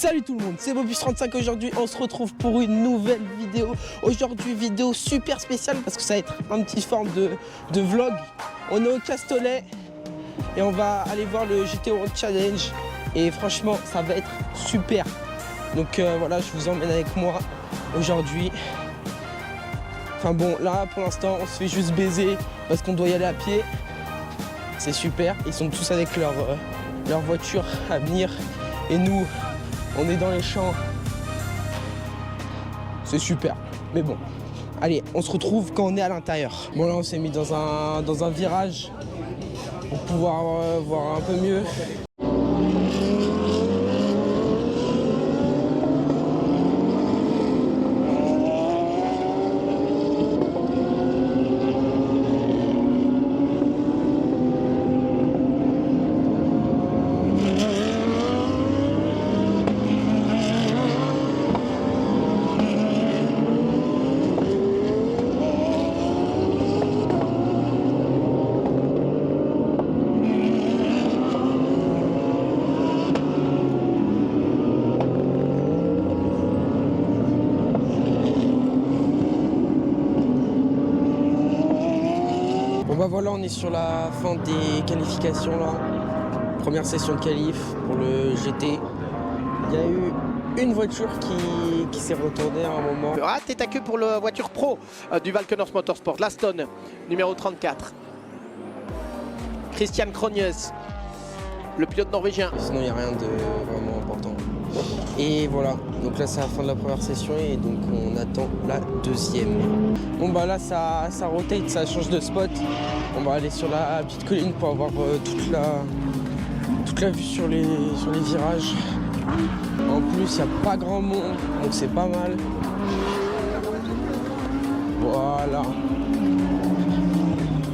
Salut tout le monde, c'est Bobus35. Aujourd'hui on se retrouve pour une nouvelle vidéo. Aujourd'hui vidéo super spéciale parce que ça va être un petit forme de vlog. On est au Castellet et on va aller voir le GT World Challenge. Et franchement ça va être super. Donc voilà, je vous emmène avec moi aujourd'hui. Enfin bon, là pour l'instant on se fait juste baiser parce qu'on doit y aller à pied. C'est super, ils sont tous avec leur voiture à venir. Et nous, on est dans les champs. C'est super. Mais bon, allez, on se retrouve quand on est à l'intérieur. Bon là, on s'est mis dans un virage pour pouvoir voir un peu mieux. Bon bah voilà, on est sur la fin des qualifications là. Première session de qualif pour le GT. Il y a eu une voiture qui s'est retournée à un moment. Ah, tête à queue pour la voiture pro du Valkenors Motorsport, l'Aston, numéro 34. Christian Kronius, le pilote norvégien. Sinon il n'y a rien de vraiment important. Et voilà, donc là c'est la fin de la première session et donc on attend la deuxième. Bon bah là ça rotate, ça change de spot. On va aller sur la petite colline pour avoir toute la vue sur les virages. En plus il n'y a pas grand monde, donc c'est pas mal. Voilà.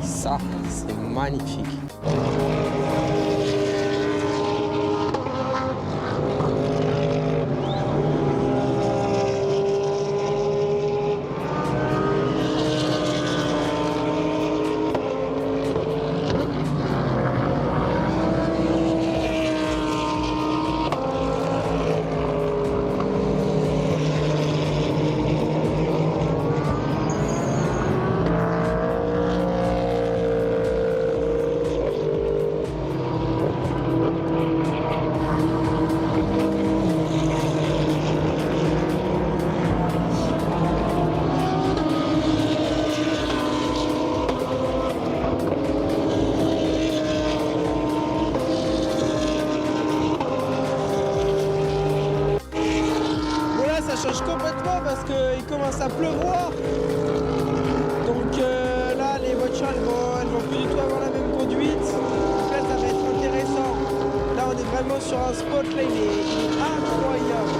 Ça c'est magnifique. Change complètement parce qu'il commence à pleuvoir. Donc là les voitures elles vont plus du tout avoir la même conduite. Donc là ça va être intéressant. Là on est vraiment sur un spot, là il est incroyable.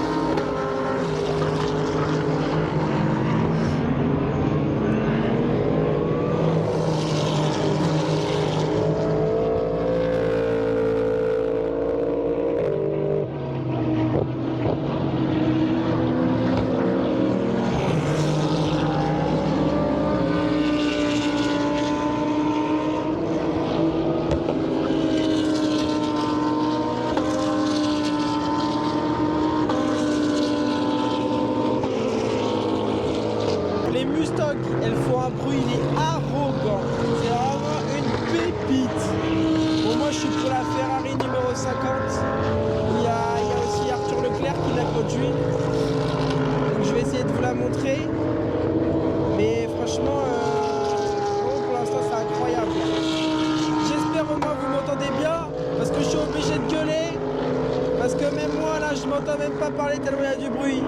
Les Mustangs, elles font un bruit, il est arrogant. C'est vraiment une pépite. Bon, moi je suis pour la Ferrari numéro 50. Il y a aussi Arthur Leclerc qui l'a conduit. Donc je vais essayer de vous la montrer. Mais franchement, pour l'instant c'est incroyable. J'espère au moins vous m'entendez bien. Parce que je suis obligé de gueuler. Parce que même moi là je m'entends même pas parler tellement il y a du bruit.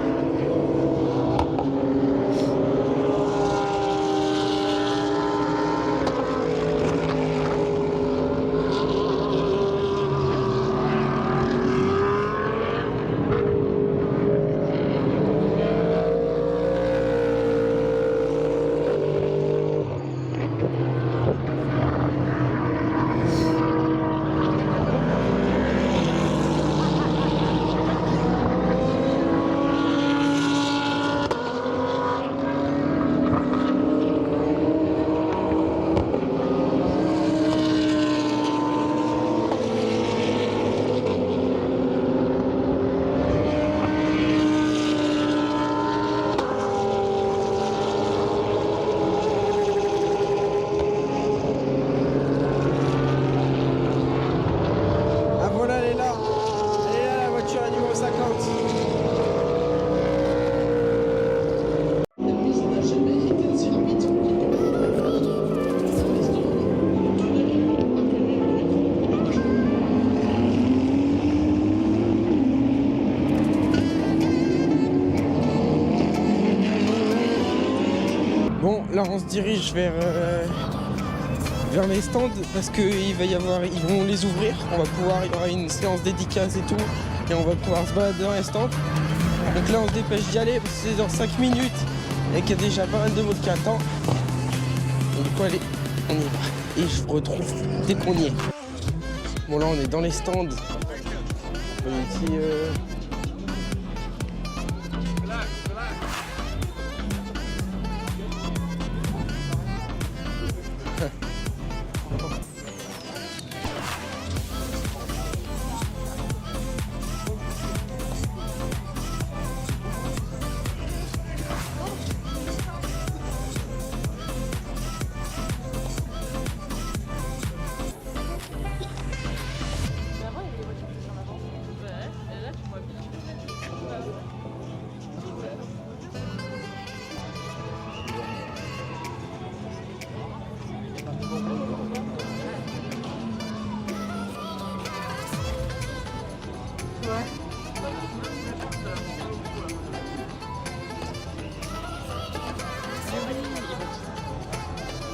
Bon, là on se dirige vers les stands parce qu'ils vont les ouvrir. Il y aura une séance dédicace et tout, et on va pouvoir se balader dans les stands. Donc là on se dépêche d'y aller parce que c'est dans 5 minutes et qu'il y a déjà pas mal de monde qui attend. Donc du coup allez, on y va. Et je vous retrouve dès qu'on y est. Bon là on est dans les stands. Ici,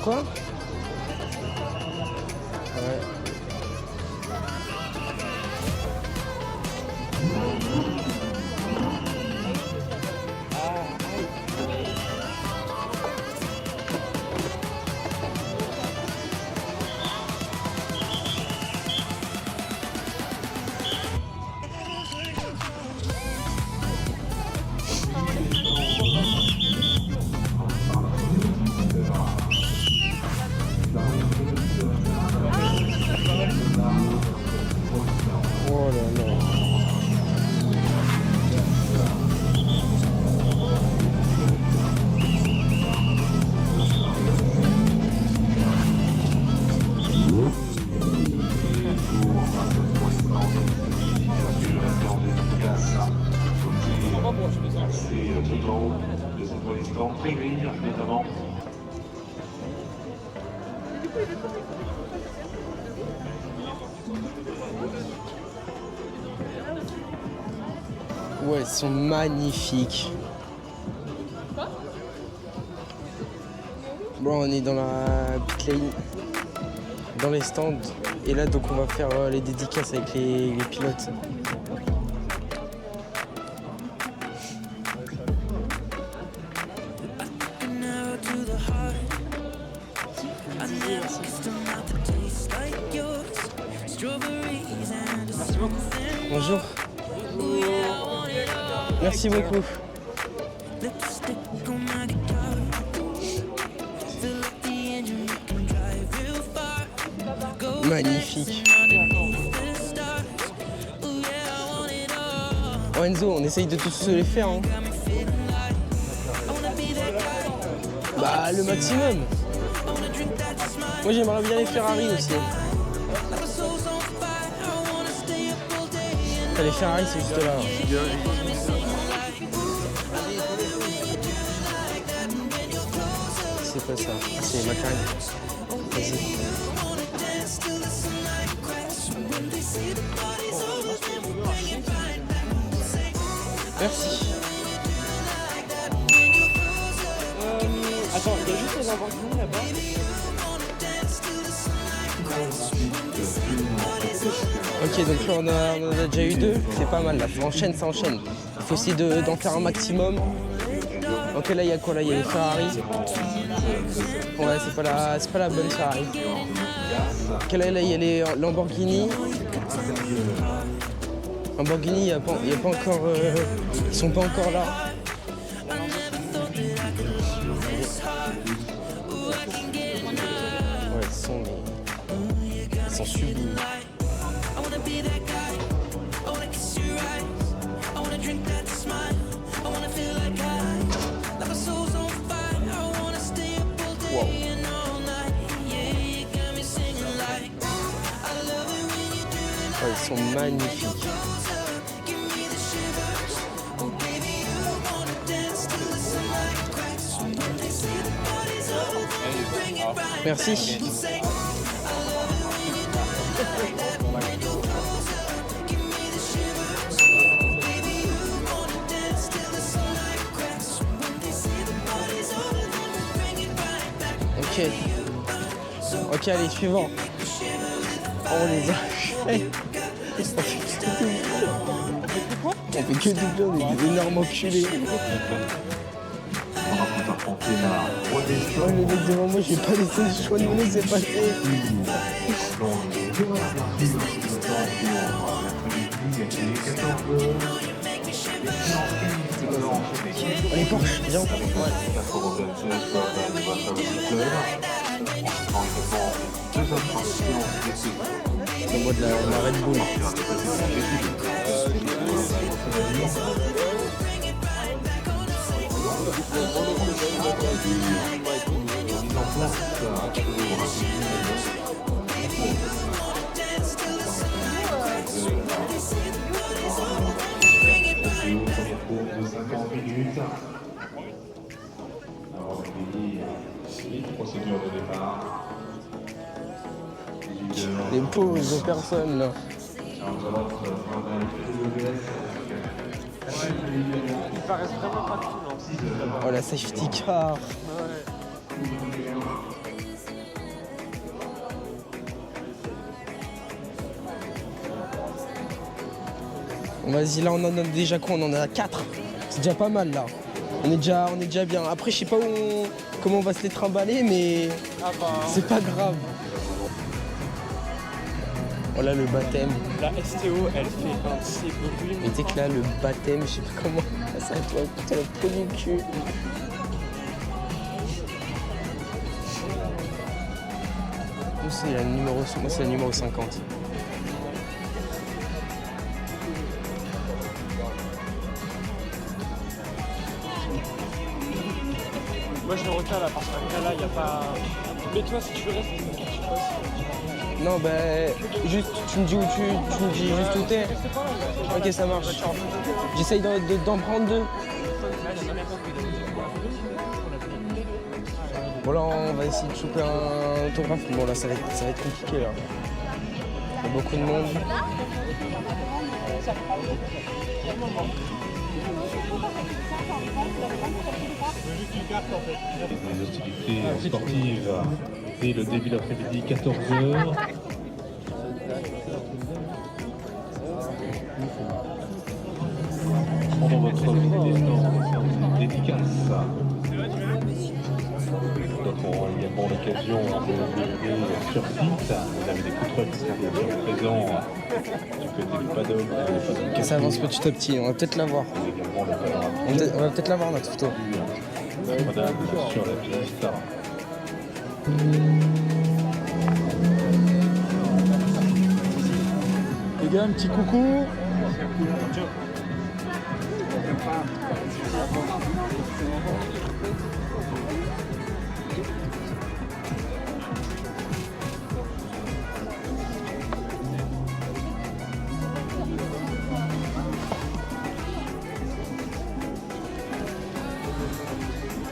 quoi? Ouais. Oh là là. C'est tout en haut de cette président privée notamment. Ouais, ils sont magnifiques. Bon, on est dans la pit lane, dans les stands. Et là, donc, on va faire les dédicaces avec les pilotes. Bonjour. Merci beaucoup. Magnifique. Oh Enzo, on essaye de tous se les faire. Hein. Bah le maximum. Moi j'aimerais bien les Ferrari aussi. Ah, les Ferrari c'est juste là. C'est pas ça, c'est McLaren. Vas-y. Merci. Attends, il y a juste les Lamborghini là-bas. Ok, donc là on en a déjà eu 2, c'est pas mal là, ça enchaîne. Il faut essayer d'en faire un maximum. Ok, là il y a quoi? Là il y a les Ferrari. Ouais, c'est pas la bonne Ferrari. Ok, là il y a les Lamborghini. Lamborghini, il y a pas encore. Ils sont pas encore là. Ouais, ils sont sublimes. Wow. Ouais, ils sont magnifiques. Merci. Ok. Ok, allez, suivant. Oh, on les a fait. On fait que doubler, on est des énormes enculés. Oh, le mec devant moi, je vais pas laisser le choix de me laisser passer. Allez, Porsche, viens. C'est moi de la Red Bull. Procédure de départ. Les pauvres personnes là. Il paraît vraiment pas cool. Oh la safety car. Bon, vas-y, là on en a déjà quoi? On en a 4. C'est déjà pas mal là. On est déjà bien. Après je sais pas comment on va se les trimballer, mais c'est pas grave. Voilà le baptême. La STO, elle fait un petit bruit. Et tu sais que là le baptême, je sais pas comment. Ça va être putain le trou du cul. Moi c'est la numéro 50. Moi je le recale là parce qu'après là il n'y a pas. Mais toi si tu restes, je passe. Non bah juste tu me dis où tu me dis juste où t'es. Ok ça marche. J'essaye d'en prendre 2. Bon là on va essayer de choper un autographe. Bon là ça va être compliqué là. Il y a beaucoup de monde. Les hostilités sportives et le début d'après-midi, 14h. Pendant votre séance dédicace. D'autres auront également l'occasion de venir sur site. Vous avez des food trucks qui sont présents du côté du paddock. Ok, ça avance petit à petit, on va peut-être la voir. Également le panorama On va peut-être la voir notre photo. incroyable sur la piste. Les gars, un petit coucou.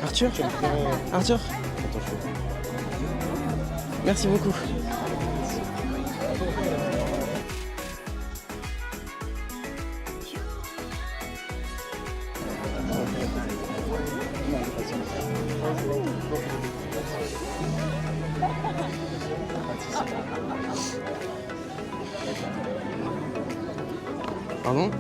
Arthur? Arthur? Merci beaucoup. Pardon?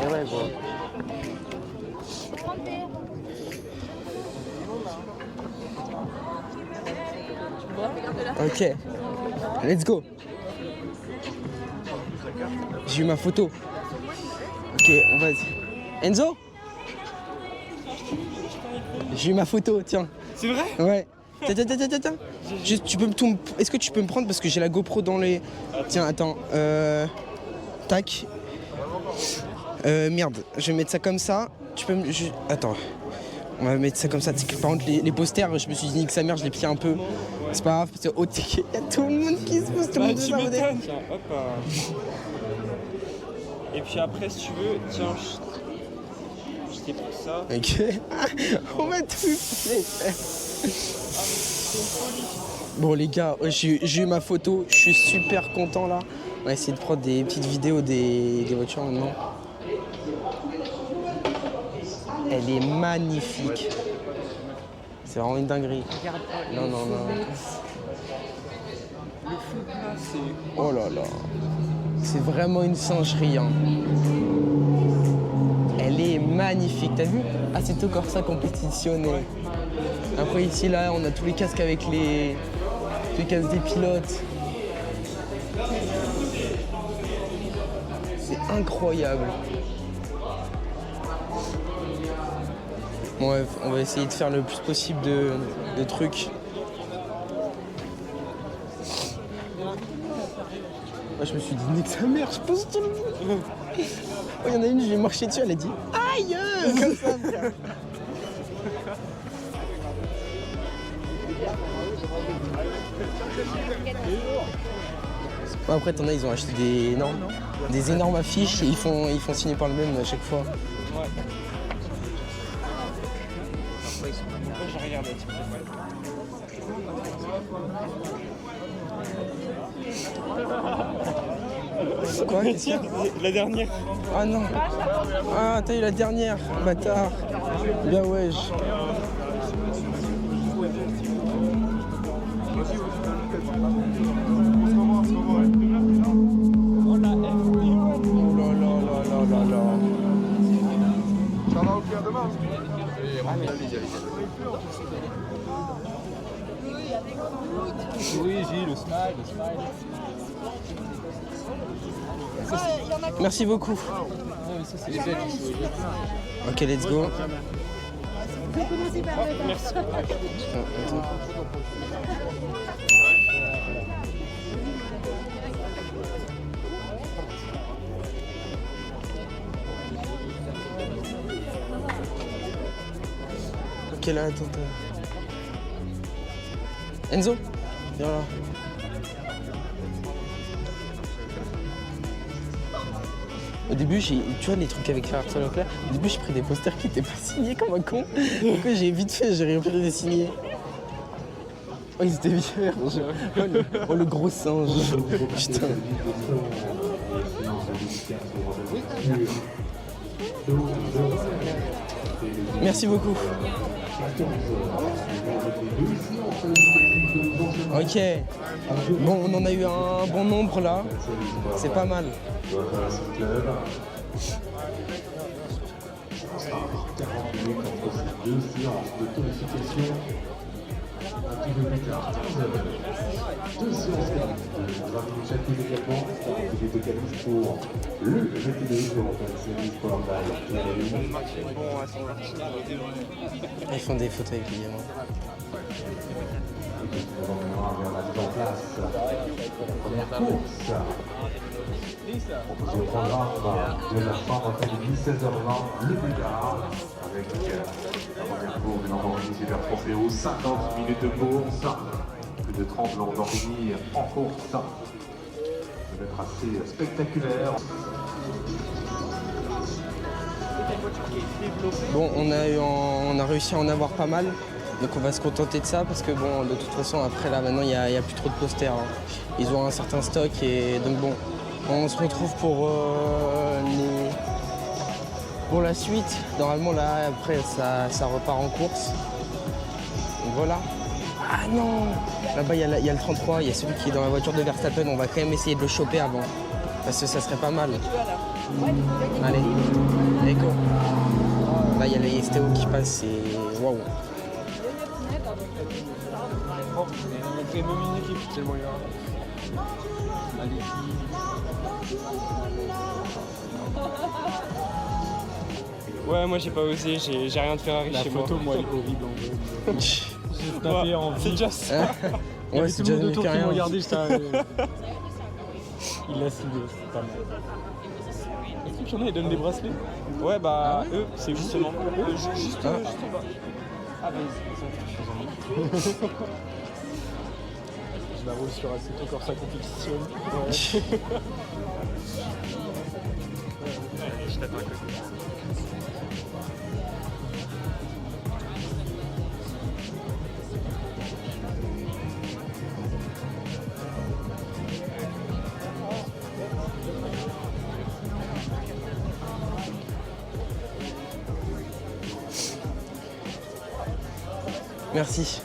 Eh ouais, bon. Ok, let's go. J'ai eu ma photo. Ok, on va. Enzo? J'ai eu ma photo, tiens. C'est vrai? Ouais. Tiens. Juste, est-ce que tu peux me prendre parce que j'ai la GoPro dans les. Tiens, attends. Tac. Merde, je vais mettre ça comme ça. Tu peux me. Attends. On va mettre ça comme ça. Par contre, les posters, je me suis dit que sa mère, je les pieds un peu. C'est pas grave, parce que il y a tout le monde qui se pose, tout le monde Tu m'étonnes. Tiens, hop. Et puis après, si tu veux, tiens, je et tout ça. Ok. On va tout les faire. Bon les gars, j'ai eu ma photo, je suis super content là. On va essayer de prendre des petites vidéos des voitures maintenant. Elle est magnifique. C'est vraiment une dinguerie. Non, non, non. Le fond là, c'est... Oh là là. C'est vraiment une singerie. Hein. Elle est magnifique. T'as vu? Assetto Corsa Competizione. Après ici, là, on a tous les casques avec les casques des pilotes. C'est incroyable. Bon, bref, on va essayer de faire le plus possible de trucs. Moi, je me suis dit, nique sa mère, je pose tout le monde. Oh, il y en a une, je lui ai marché dessus, elle a dit aïe comme ça, frère. Bon, après, t'en as, ils ont acheté des énormes affiches et ils font signer par le même à chaque fois. Ouais. Après, j'ai regardé. Quoi? Qu'est-ce qu'il y a? La dernière. Ah non. Ah, t'as eu la dernière, bâtard. Bien wesh. Oh là là là là là. Ça va au clair demain. Oui, j'ai le smile, Merci beaucoup. Ok, let's go. Merci. Ok, là, attends. Enzo, viens là. Au début, tu vois les trucs avec Arsène Leclerc, au début j'ai pris des posters qui n'étaient pas signés comme un con. Du coup j'ai vite fait, j'ai repris des signés. Oh ils étaient vierges. Oh le gros singe. Putain. Merci beaucoup. Ok. Bon, on en a eu un bon nombre là. C'est pas mal. Deux séances de tonification. Un petit peu plus tard, 2 séances de 20 minutes chacune également. Il est de qualif pour le GT2 pour la série Sport Ils font des photos avec les gamins. vers la mise en place de la première course. Proposé au programme de la fin d'après-midi, 16h20, le plus tard, avec la première course de Lamborghini Super Trofeo, 50 minutes de course, plus de 30 Lamborghini en course. Ça va être assez spectaculaire. Bon, on a réussi à en avoir pas mal. Donc on va se contenter de ça parce que bon, de toute façon après là maintenant il n'y a plus trop de posters. Hein. Ils ont un certain stock et donc bon, on se retrouve pour la suite. Normalement là après ça repart en course. Donc voilà. Ah non! Là-bas il y a le 33, il y a celui qui est dans la voiture de Verstappen, on va quand même essayer de le choper avant. Parce que ça serait pas mal. Allez, allez go. Là il y a les STO qui passent et waouh. C'est même une équipe tellement il y a. Allez. Ouais, moi j'ai pas osé, j'ai rien de Ferrari chez moi. La photo, moi, elle est horrible en vrai. J'ai tapé en c'est déjà ça. Il y avait tout le monde autour qui me regardait, j'étais il l'a ciblé, c'est pas mal. L'équipe, j'en ai, ils donnent des bracelets. Ouais, bah, eux, c'est justement. Juste en bas. Ah, bah, ils ont fait Je la roule sur Assetto Corsa Competition. Ouais. Je t'attends à côté. Merci.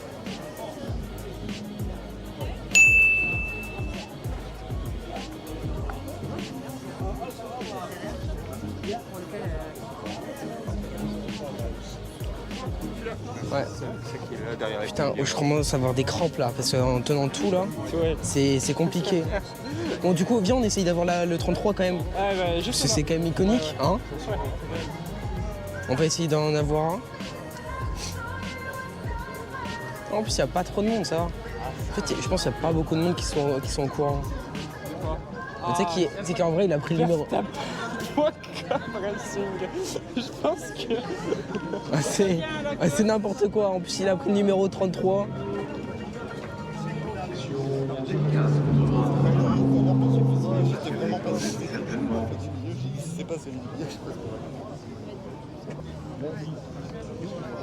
Ouais. C'est qui est là derrière. Putain, je commence à avoir des crampes là, parce qu'en tenant tout là, Ouais. c'est compliqué. Bon, du coup, viens, on essaye d'avoir le 33 quand même. Ah bah Parce que c'est quand même iconique, hein. On va essayer d'en avoir un. En plus, il n'y a pas trop de monde, ça va. En fait, je pense qu'il n'y a pas beaucoup de monde qui sont au courant. Mais tu sais qu'en vrai, il a pris le numéro. Je pense que. C'est n'importe quoi. En plus, il a pris le numéro 33.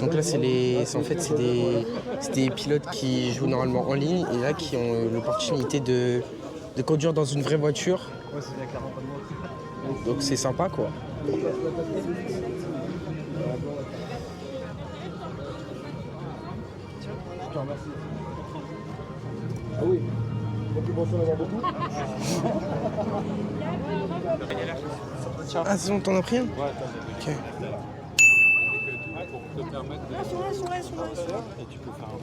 Donc là, c'est des pilotes qui jouent normalement en ligne et là qui ont l'opportunité de conduire dans une vraie voiture. Donc c'est sympa quoi. Ah oui. Donc tu penses en avoir beaucoup? Ah c'est bon, t'en as pris un? Ouais, Ok. pour te permettre de. Et tu peux faire un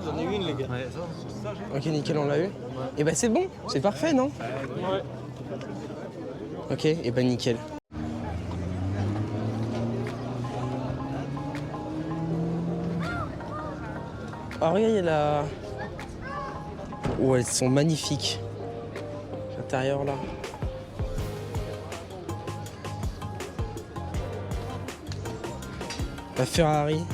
J'en ai une, les gars. Ok, nickel, on l'a eu. Et bah c'est bon, c'est parfait, non? Ouais. Ok, et bah nickel. Ah regarde, il y a la... Oh, elles sont magnifiques. L'intérieur là. La Ferrari.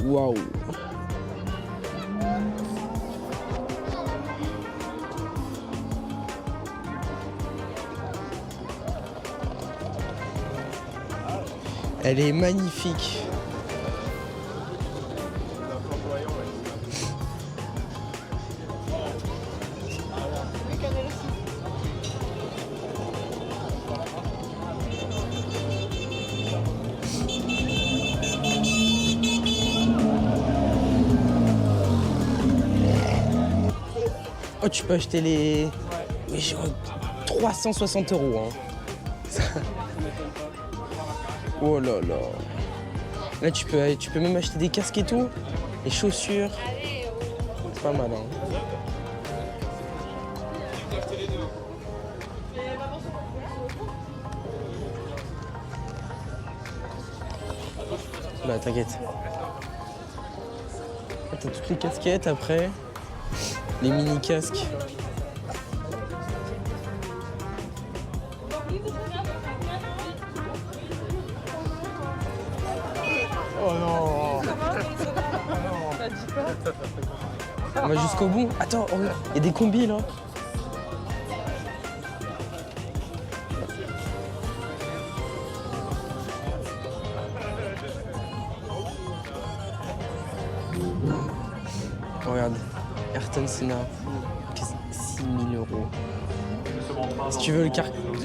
Waouh. Elle est magnifique. Oh, tu peux acheter les... Oui, genre 360 €. Hein. Oh là là. Là, tu peux même acheter des casques et tout. Les chaussures. C'est pas mal, hein. Bah, t'inquiète. T'as toutes les casquettes après. Les mini casques. Oh non. On va jusqu'au bout. Attends, oh, il y a des combis là. Oh, regarde, Ayrton Senna, 6 000 €. Si tu veux le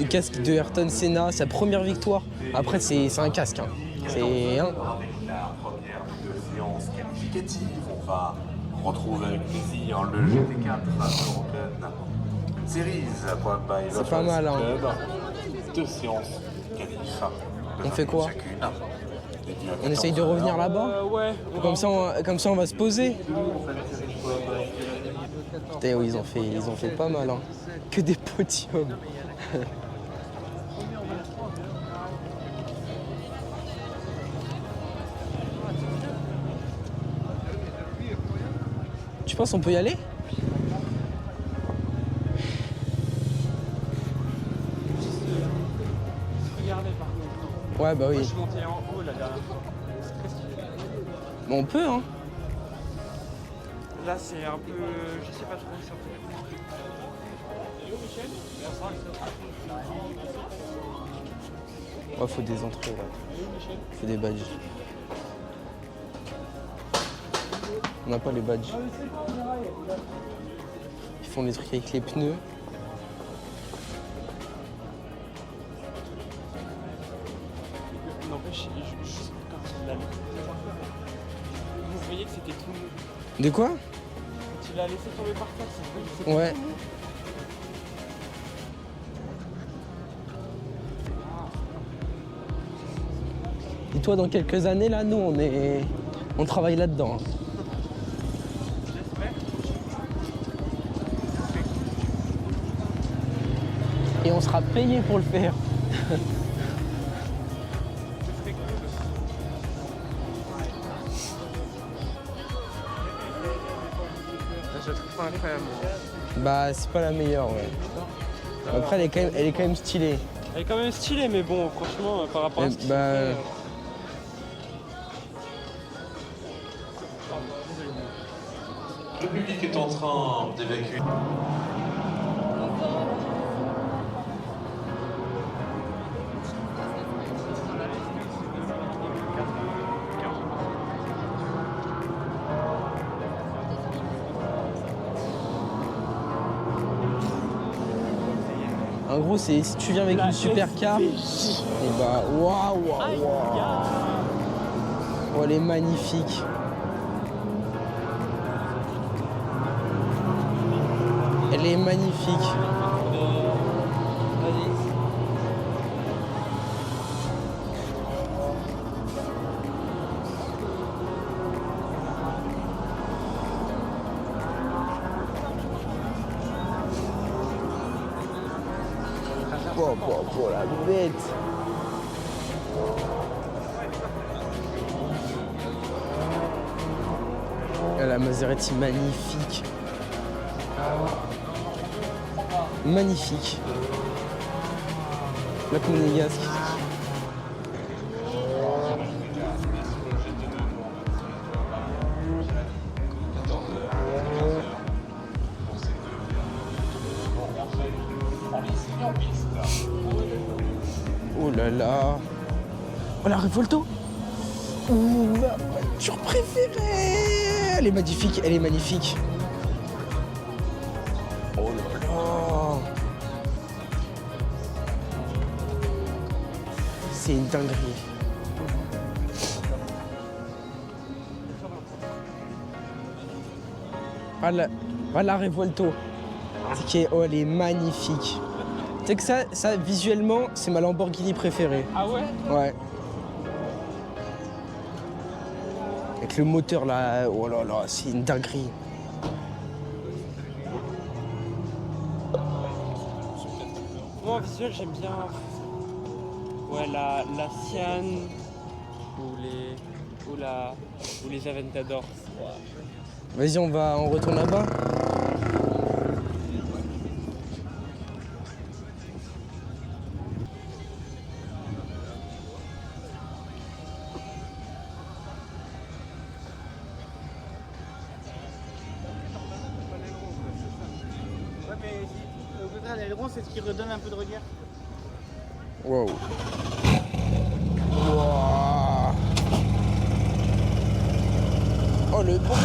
casque de Ayrton Senna, sa première victoire. Après, c'est un casque. Hein. C'est un. La première de séance qualificative, on va retrouver avec plaisir le GT4 European Series powered by C'est pas mal, hein. Club. 2 séances qualif. On fait quoi? Chacune. On essaye de revenir là-bas. Ouais. Comme ça, on va se poser. Putain, oui, ils ont fait pas mal. Hein. Que des podiums. Tu penses on peut y aller? Regardez par contre. Ouais, bah Moi, oui. je suis monté en haut la dernière fois. C'est très stylé. Bon, on peut, hein. Là, c'est un peu. Je sais pas trop où ça peut. Ouais, faut des entrées, là. Faut des badges. On n'a pas les badges. Ils font les trucs avec les pneus. N'empêche, juste quand il allait. Vous voyez que c'était tout mou. De quoi? Quand il a laissé tomber par terre, c'était Ouais. tout mou. Et toi, dans quelques années, là, nous, on travaille là-dedans. Hein. Et on sera payé pour le faire. Je la trouve pas incroyable. Bah, c'est pas la meilleure, ouais. Après, elle est quand même stylée. Elle est quand même stylée, mais bon, franchement, par rapport à ce qu'ils Bah, ont fait, Le public est en train d'évacuer. en gros, c'est si tu viens avec une supercar, et bah, waouh, waouh, waouh. Oh, elle est magnifique. Elle est magnifique. Oh, la bête. Ah, la Maserati magnifique. Magnifique. La Monégasque. Oh là là. Oh, la Revolto. Ouh, ma voiture préférée. Elle est magnifique, elle est magnifique. Oh là là. C'est une dinguerie. Ah, la Revolto. Oh, elle est magnifique. Tu sais que ça, visuellement, c'est ma Lamborghini préférée. Ah ouais? Ouais. Avec le moteur là, oh là là, c'est une dinguerie. Moi, en visuel, j'aime bien ouais, la Sian ou les Aventador. Vas-y, on retourne là-bas. Ouais, mais au contraire, l'aileron, c'est ce qui redonne un peu de regard. Wow. Wow. Oh, le bruit.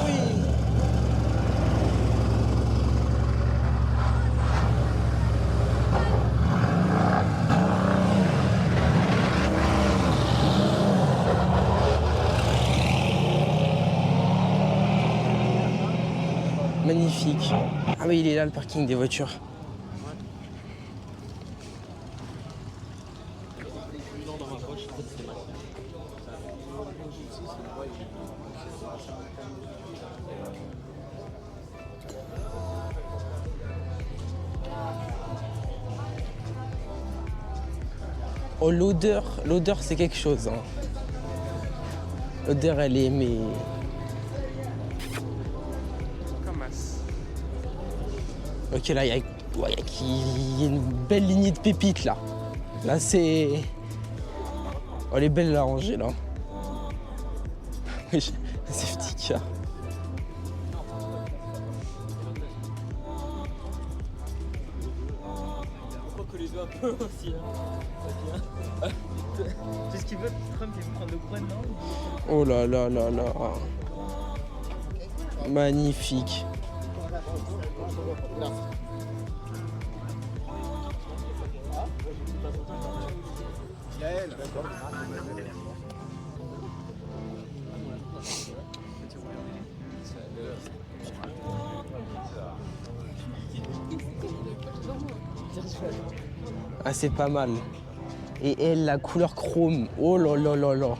Magnifique. Ah oui, il est là le parking des voitures. Oh, l'odeur c'est quelque chose. Hein. L'odeur elle est mais. Ok, là, il y a une belle lignée de pépites, là. Là, c'est... Oh, elle est belle la rangée là. Oui, safety car. Faut que les deux un peu aussi. C'est ce qu'il veut, Trump, il veut prendre le Groenland. Oh là là là là. Magnifique. Ah, c'est pas mal. Et elle, la couleur chrome. Oh là là là là.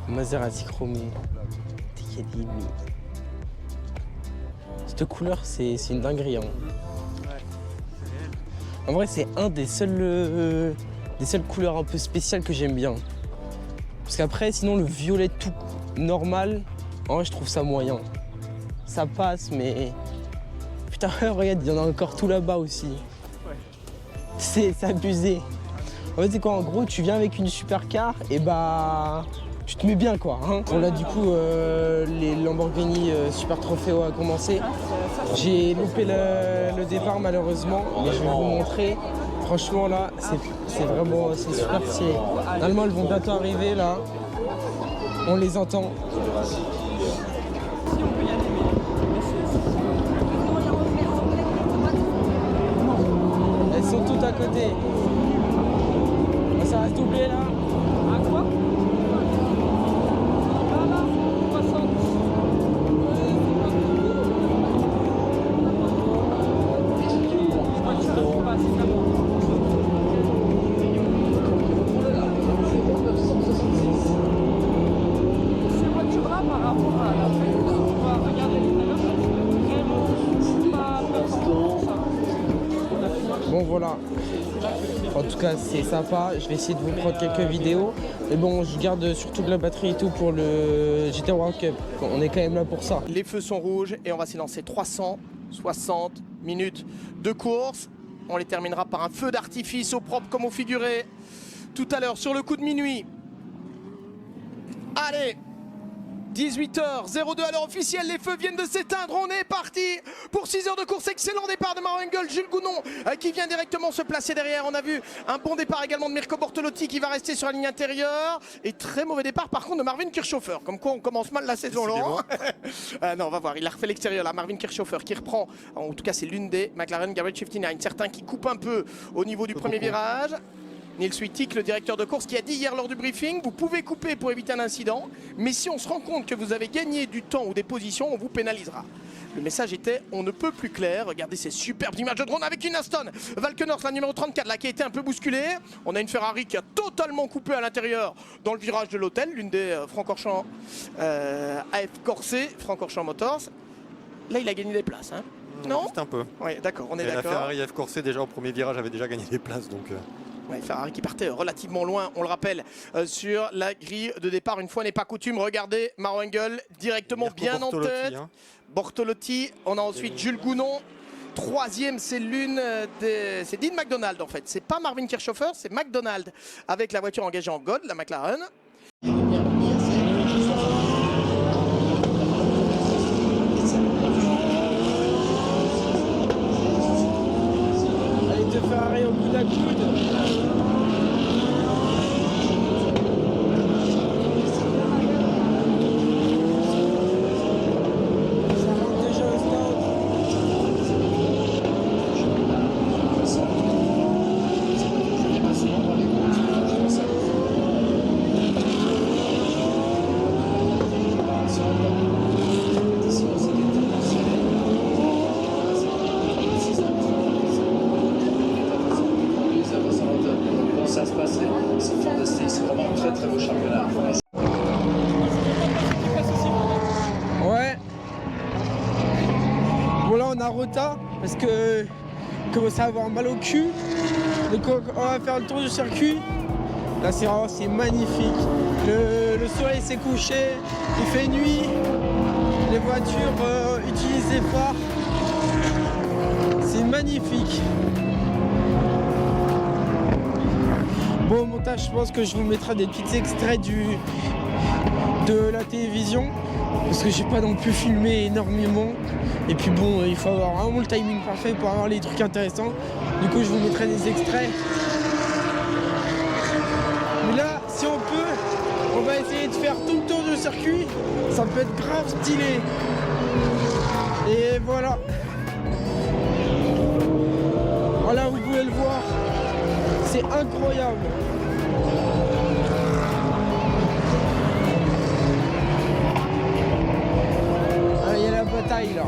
Maserati chromé. T'es cette couleur, c'est une dinguerie. Hein. En vrai, c'est un des seules couleurs un peu spéciales que j'aime bien. Parce qu'après, sinon, le violet tout normal, en vrai, je trouve ça moyen. Ça passe, mais... Putain, regarde, il y en a encore tout là-bas aussi. C'est abusé. En fait, c'est quoi, en gros, tu viens avec une supercar, et bah... Tu te mets bien, quoi. Hein. On a du coup, les Lamborghini Super Trofeo a commencé. J'ai loupé le départ, malheureusement, mais je vais vous montrer. Franchement, là, c'est vraiment super stylé. Normalement, elles vont bientôt arriver, là. On les entend. Elles sont toutes à côté. Ça va se doubler, là. À quoi? Bon voilà, en tout cas c'est sympa, je vais essayer de vous prendre quelques vidéos. Mais bon, je garde surtout de la batterie et tout pour le GT World Cup, on est quand même là pour ça. Les feux sont rouges et on va s'y lancer 360 minutes de course. On les terminera par un feu d'artifice au propre comme au figuré tout à l'heure sur le coup de minuit. Allez, 18h02 à l'heure officielle, les feux viennent de s'éteindre, on est parti pour 6 heures de course. Excellent départ de Maro Engel, Jules Gounon qui vient directement se placer derrière. On a vu un bon départ également de Mirko Bortolotti qui va rester sur la ligne intérieure. Et très mauvais départ par contre de Marvin Kirchhofer. Comme quoi on commence mal la saison, Laurent. Non, on va voir, il a refait l'extérieur là, Marvin Kirchhofer qui reprend, en tout cas c'est l'une des McLaren Garage 59. Certains qui coupent un peu au niveau du premier virage. Nils Wittig, le directeur de course, qui a dit hier lors du briefing, vous pouvez couper pour éviter un incident, mais si on se rend compte que vous avez gagné du temps ou des positions, on vous pénalisera. Le message était on ne peut plus clair. Regardez ces superbes images de drone avec une Aston Valkenhorst, la numéro 34, là, qui a été un peu bousculée. On a une Ferrari qui a totalement coupé à l'intérieur dans le virage de l'hôtel, l'une des Francorchamps AF Corset, Francorchamps Motors. Là, il a gagné des places. Hein. Non, juste un peu. Oui, d'accord, on est d'accord. La Ferrari AF Corset, déjà au premier virage, avait déjà gagné des places, donc... Ouais, Ferrari qui partait relativement loin, on le rappelle, sur la grille de départ. Une fois n'est pas coutume, regardez Maro Engel directement Mirko bien en tête. Hein. Bortolotti, on a ensuite Jules Gounon. Troisième, c'est l'une des... C'est Dean McDonald en fait. C'est pas Marvin Kirchhofer, c'est McDonald avec la voiture engagée en gold, la McLaren. Allez, te Ferrari au coude à coude. Parce que commence à avoir mal au cul, donc on va faire le tour du circuit Là c'est magnifique. Le soleil s'est couché, il fait nuit, les voitures utilisent les phares. C'est magnifique. Bon, au montage, je pense que je vous mettrai des petits extraits de la télévision. Parce que j'ai pas non plus filmé énormément. Et puis bon, il faut avoir vraiment le timing parfait pour avoir les trucs intéressants. Du coup, je vous mettrai des extraits. Mais là, si on peut, on va essayer de faire tout le tour du circuit. Ça peut être grave stylé. Et voilà. Voilà, vous pouvez le voir. C'est incroyable. Ah, il y a la bataille là.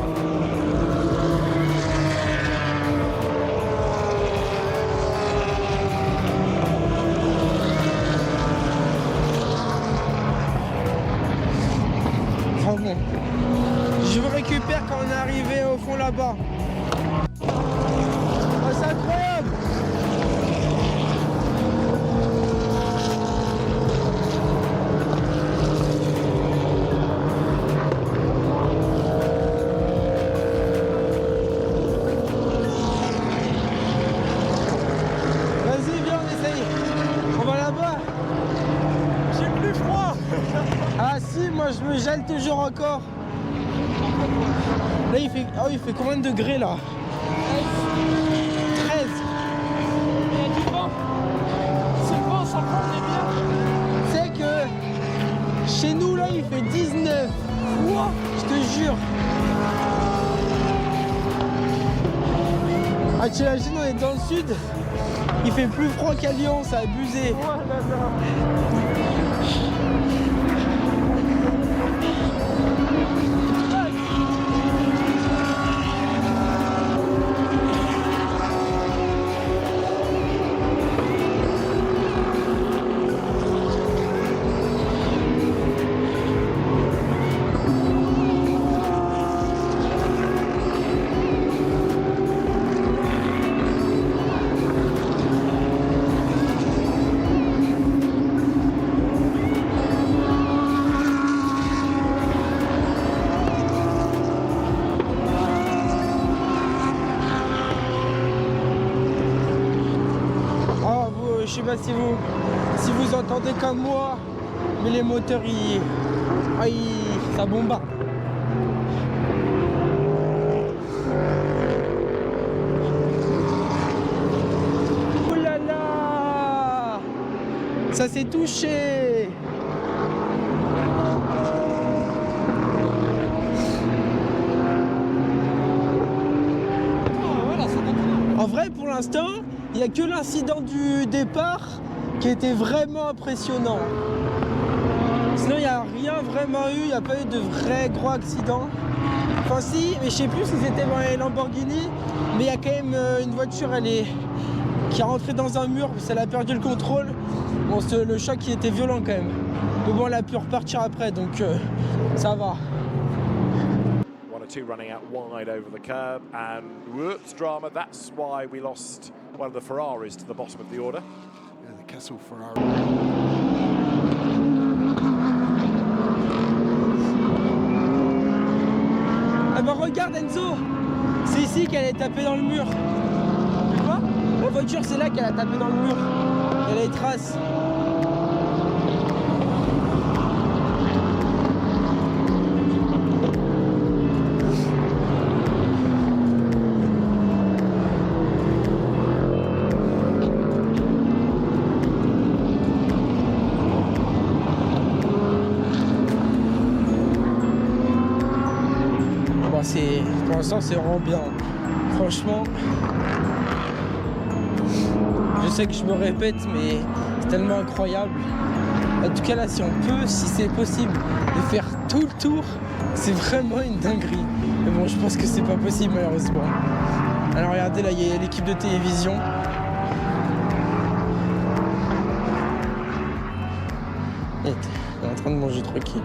Enfin bon. Je vous récupère quand on est arrivé au fond là-bas. Oh, c'est incroyable! Vas-y, viens, on essaye. On va là-bas. J'ai plus froid. Ah si, moi je me gèle toujours encore. Là il fait, oh, il fait combien de degrés là? 13. Il y a du vent. Ce vent, ça prend des biens. Tu sais que chez nous là il fait 19. Ouah, je te jure. Ah tu imagines, on est dans le sud. Il fait plus froid qu'à Lyon, c'est abusé. Oh là là. Je sais pas si vous entendez comme moi, mais les moteurs ça bombarde. Oh là là, ça s'est touché. En vrai, pour l'instant, il n'y a que l'incident du départ qui était vraiment impressionnant. Sinon, il n'y a rien vraiment eu, il n'y a pas eu de vrai gros accident. Enfin si, mais je sais plus si c'était dans les Lamborghini, mais il y a quand même une voiture qui est rentrée dans un mur, parce qu'elle a perdu le contrôle. Bon, le choc qui était violent quand même. Mais bon, elle a pu repartir après, donc ça va. Two running out wide over the curb, and whoops, drama. That's why we lost one of the Ferraris to the bottom of the order. Yeah, the Kessel Ferrari. Ah bah regarde Enzo, c'est ici qu'elle est tapée dans le mur. Quoi? La voiture, c'est là qu'elle a tapé dans le mur. Il y a les traces. Pour l'instant c'est vraiment bien. Franchement, je sais que je me répète, mais c'est tellement incroyable. En tout cas là, si on peut, si c'est possible de faire tout le tour, c'est vraiment une dinguerie. Mais bon, je pense que c'est pas possible malheureusement. Alors regardez, là il y a l'équipe de télévision. Elle est en train de manger tranquille.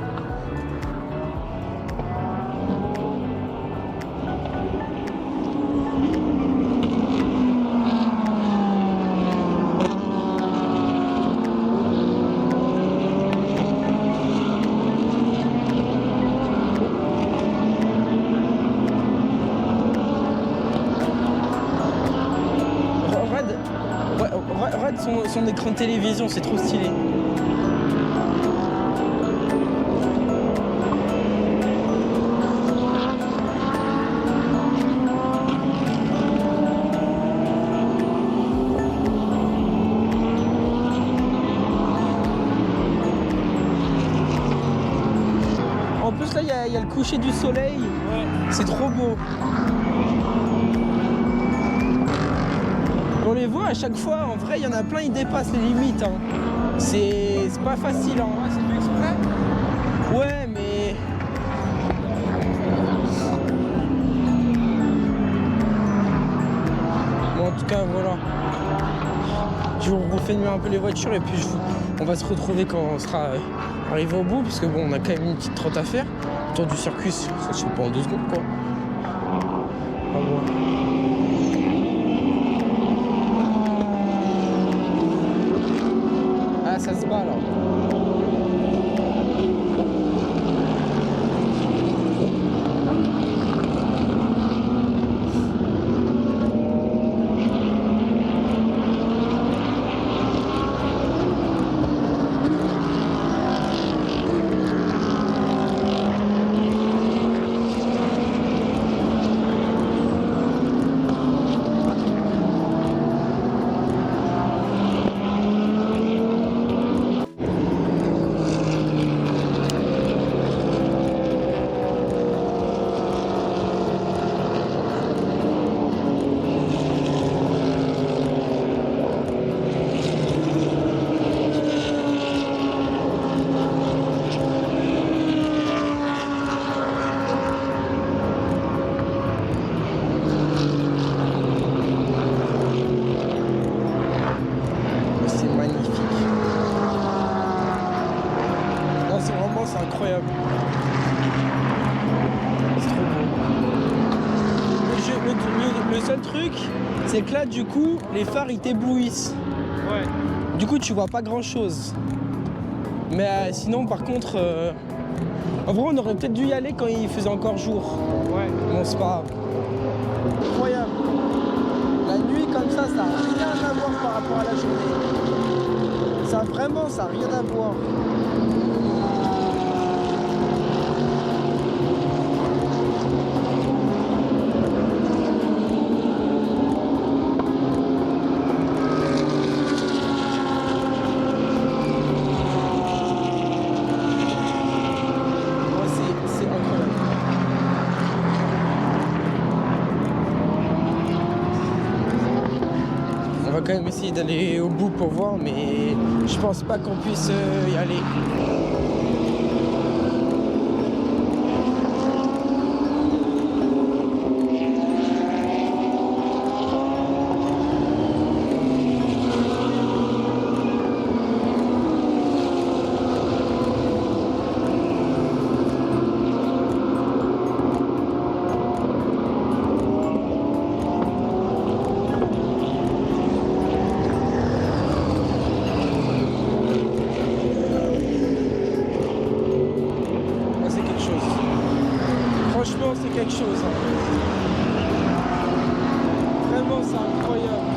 son écran de télévision, c'est trop stylé. En plus là il y a le coucher du soleil, c'est trop beau. On les voit à chaque fois, en vrai il y en a plein, ils dépassent les limites. Hein. C'est pas facile. Hein. C'est fait exprès? Ouais mais... Bon en tout cas voilà. Je vous refais un peu les voitures et puis on va se retrouver quand on sera arrivé au bout parce que bon on a quand même une petite trotte à faire. Autour du circuit, ça se fait pas en 2 secondes quoi. Ah, ouais. Ah ça se bat là. C'est incroyable. C'est trop beau. Le seul truc, c'est que là, du coup, les phares, ils t'éblouissent. Ouais. Du coup, tu vois pas grand-chose. Mais sinon, par contre, en vrai, on aurait peut-être dû y aller quand il faisait encore jour. Ouais. Bon, c'est pas grave. Incroyable. La nuit, comme ça n'a rien à voir par rapport à la journée. Ça, vraiment, ça n'a rien à voir. On va quand même essayer d'aller au bout pour voir, mais je pense pas qu'on puisse y aller. Franchement, c'est quelque chose. Hein. Vraiment, c'est incroyable.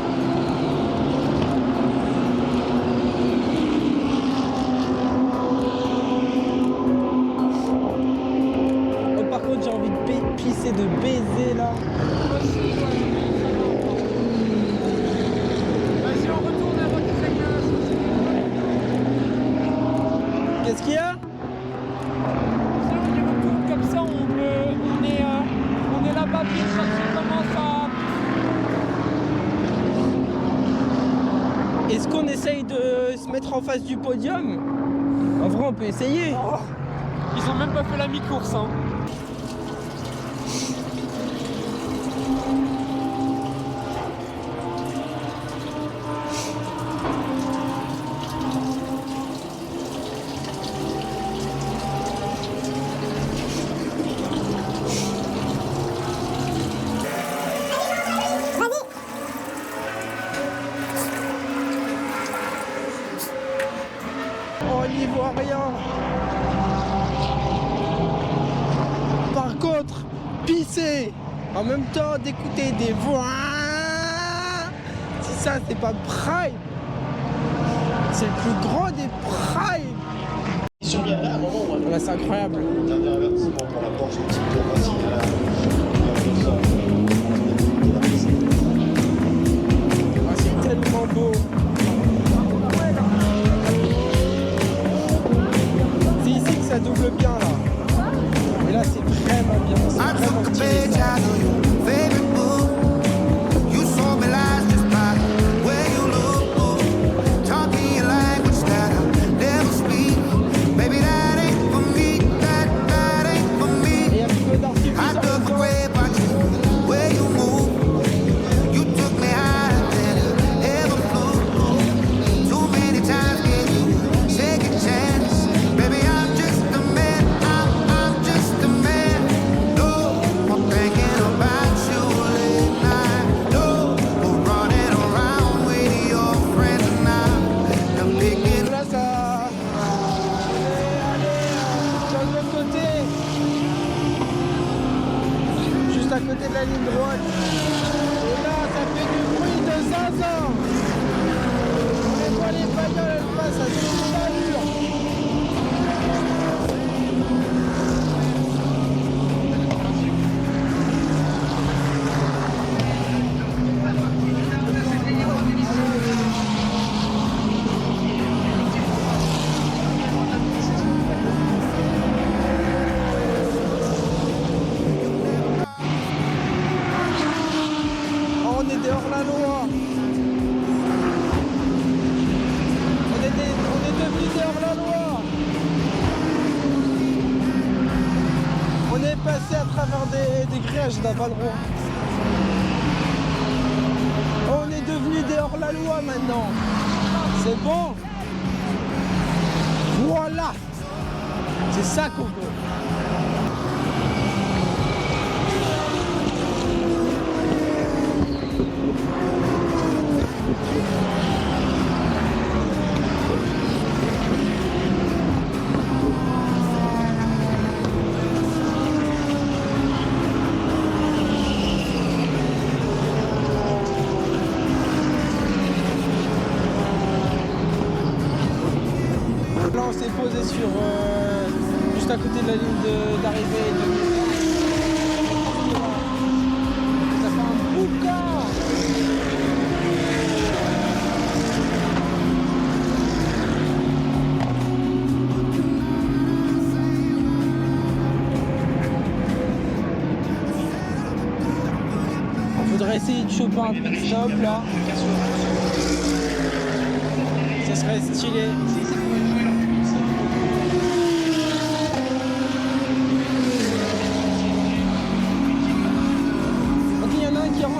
Oh, par contre, j'ai envie de pisser, de baiser là. Vas-y, on retourne à votre Qu'est-ce qu'il y a? Comme ça, on est là-bas, puis ça commence à... Est-ce qu'on essaye de se mettre en face du podium? En vrai, on peut essayer. Oh, ils ont même pas fait la mi-course, hein. On n'y voit rien. Par contre, pisser en même temps d'écouter des voix. Si ça, c'est pas prime. C'est le plus grand des primes. Là, c'est incroyable. Ah, c'est tellement beau. C'est ici que ça double bien là. Et là, c'est vraiment bien. C'est vraiment stylé, ça. À côté de la ligne droite. Et là, ça fait du bruit de zinzin. On voit les bagnoles, elles passent à toute allure. On est dehors la loi. On est devenu dehors la loi. On est passé à travers des grillages, on n'a pas le droit. On est devenu dehors la loi maintenant. C'est bon. Voilà. C'est ça qu'on veut. Là on s'est posé sur juste à côté de la ligne d'arrivée. Ça fait un boucan. Il faudrait essayer de choper un pit stop là. Ça serait stylé. Ok, il y en a un qui rentre.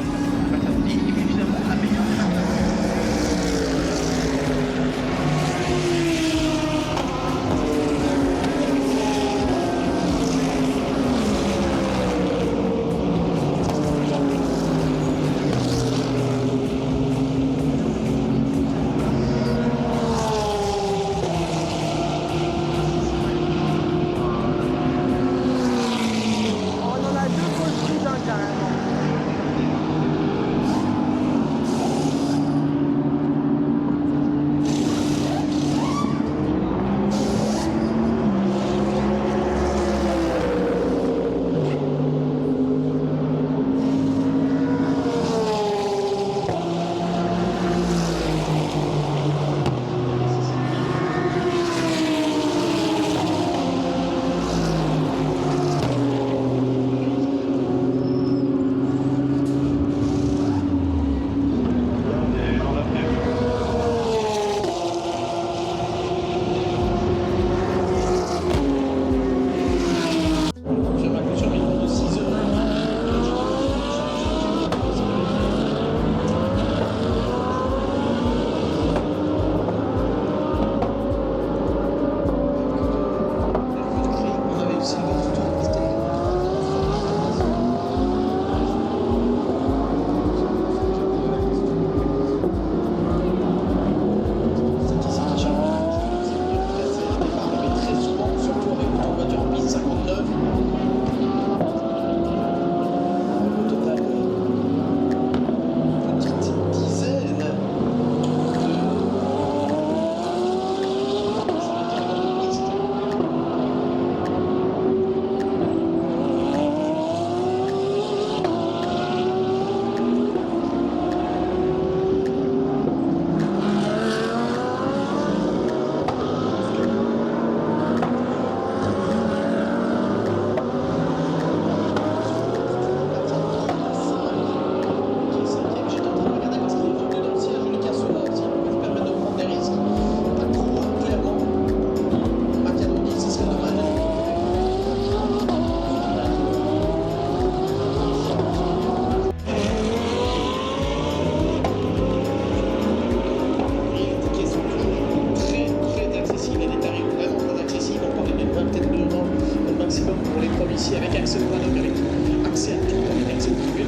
ici avec Axel Braddock, avec accès à tout, avec Axel Tuel.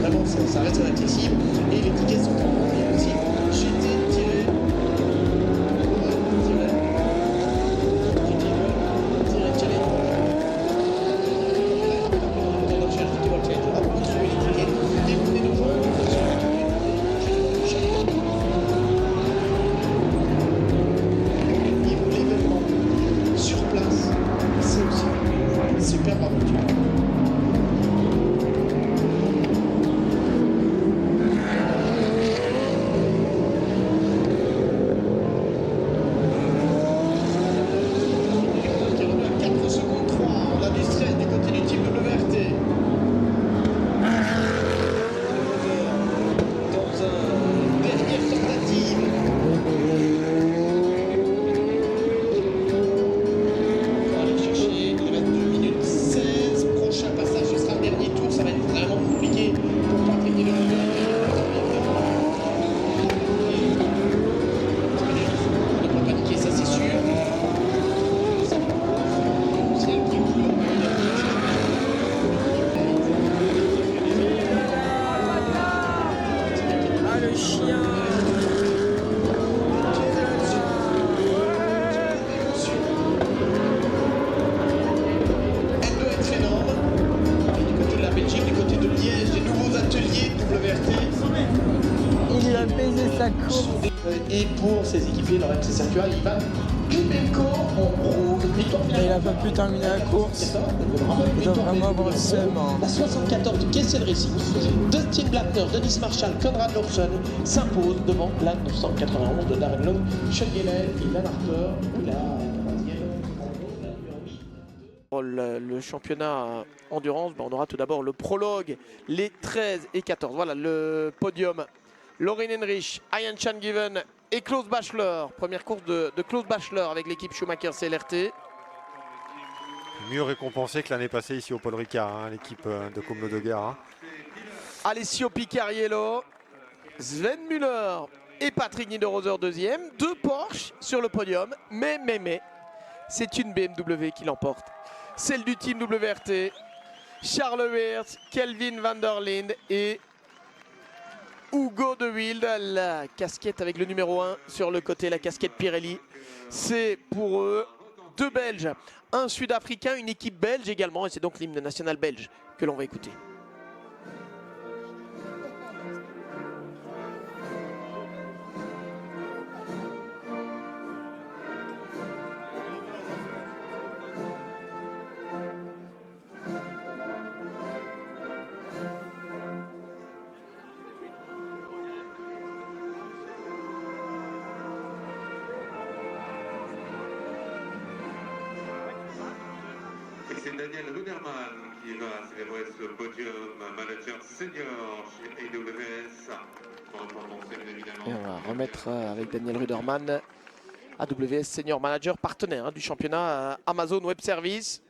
Vraiment, ça reste accessible. Et les tickets sont en vente. Il y a aussi sur place, c'est aussi une superbe aventure. Et pour ses équipiers dans l'MC Circuit, Ivan Klimenko en rouge. Il n'a pas pu terminer la course. Il doit vraiment avoir le seum. La 74 du Kessel Racing, Dustin Blattner, Dennis Marshall, Conrad Lawson s'impose devant la 991 de Darren Long, Sean Gellel et Ivan Harper. Le championnat endurance, on aura tout d'abord le prologue, les 13 et 14. Voilà le podium. Lorin Henrich, Ian Chan-Given et Klaus Bachelor. Première course de Klaus Bachelor avec l'équipe Schumacher CLRT. Mieux récompensé que l'année passée ici au Paul Ricard, hein, l'équipe de Comlo de Gare. Hein. Alessio Picariello, Sven Müller et Patrick Niederhauser deuxième. 2 Porsche sur le podium, mais c'est une BMW qui l'emporte. Celle du team WRT, Charles Weerts, Kelvin van der Linde et Hugo de Wilde. La casquette avec le numéro 1 sur le côté, la casquette Pirelli. C'est pour eux 2 Belges, un Sud-Africain, une équipe belge également. Et c'est donc l'hymne national belge que l'on va écouter. C'est Daniel Ruderman qui va célébrer ce podium, manager senior chez AWS. Et on va remettre avec Daniel Ruderman, AWS senior manager partenaire du championnat Amazon Web Service.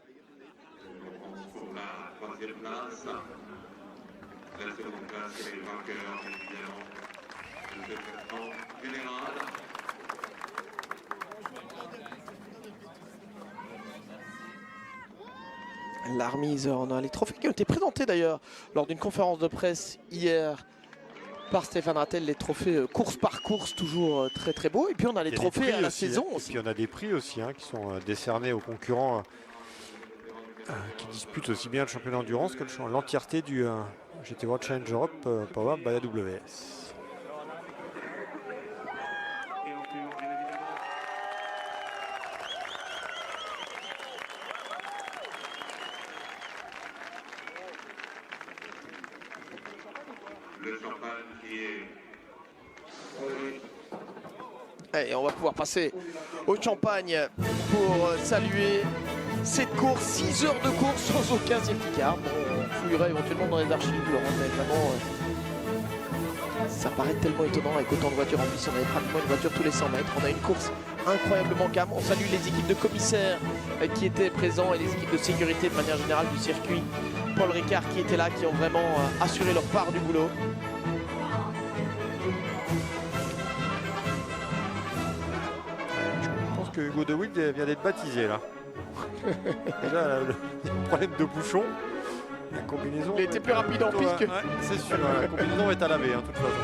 Pour la 3e place, la 2e place, c'est les vainqueurs, évidemment, le département général. La remise, on a les trophées qui ont été présentés d'ailleurs lors d'une conférence de presse hier par Stéphane Rattel, les trophées course par course, toujours très très beaux. Et puis on a les trophées à la saison aussi. Et puis on a des prix aussi qui sont décernés aux concurrents qui disputent aussi bien le championnat d'endurance que l'entièreté du GT World Challenge Europe Powered by AWS. Le champagne qui est... Et on va pouvoir passer au champagne pour saluer cette course, 6 heures de course sans aucun safety car. Bon, on fouillera éventuellement dans les archives, Laurent, mais vraiment, ça paraît tellement étonnant avec autant de voitures en plus. On avait pratiquement une voiture tous les 100 mètres. On a une course incroyablement calme. On salue les équipes de commissaires qui étaient présents et les équipes de sécurité de manière générale du circuit. Paul Ricard qui était là, qui ont vraiment assuré leur part du boulot. Je pense que Hugo de Wilde vient d'être baptisé là. Déjà, le problème de bouchon, la combinaison. Il était plus rapide en piste que. Ouais, c'est sûr, la combinaison est à laver, hein, de toute façon.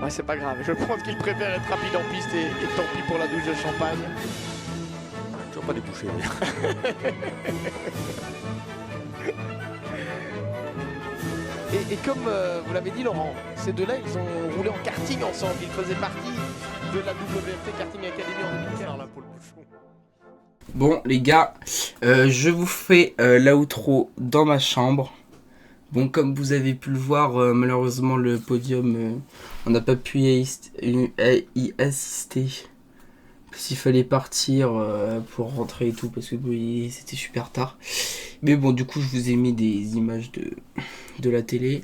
Ouais, c'est pas grave. Je pense qu'il préfère être rapide en piste et tant pis pour la douche de champagne. Toujours pas débouché. Et comme vous l'avez dit, Laurent, ces deux-là, ils ont roulé en karting ensemble. Ils faisaient partie de la WRT Karting Academy en 2015. Bon les gars, je vous fais l'outro dans ma chambre. Bon, comme vous avez pu le voir, malheureusement le podium, on n'a pas pu y assister. Parce qu'il fallait partir pour rentrer et tout, parce que oui, c'était super tard. Mais bon, du coup, je vous ai mis des images de la télé.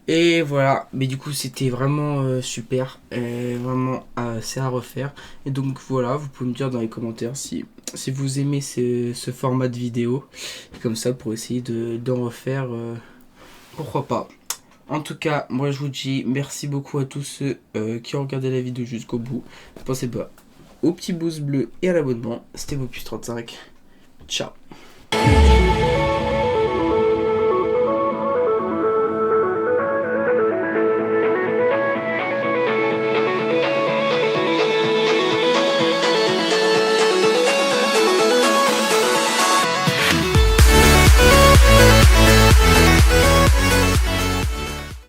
Et voilà, mais du coup, c'était vraiment super. Vraiment, c'est à refaire. Et donc voilà, vous pouvez me dire dans les commentaires si vous aimez ce format de vidéo. Et comme ça, pour essayer d'en refaire... pourquoi pas. En tout cas, moi je vous dis merci beaucoup à tous ceux qui ont regardé la vidéo jusqu'au bout. Pensez pas au petit pouce bleu et à l'abonnement. C'était Vopus35. Ciao.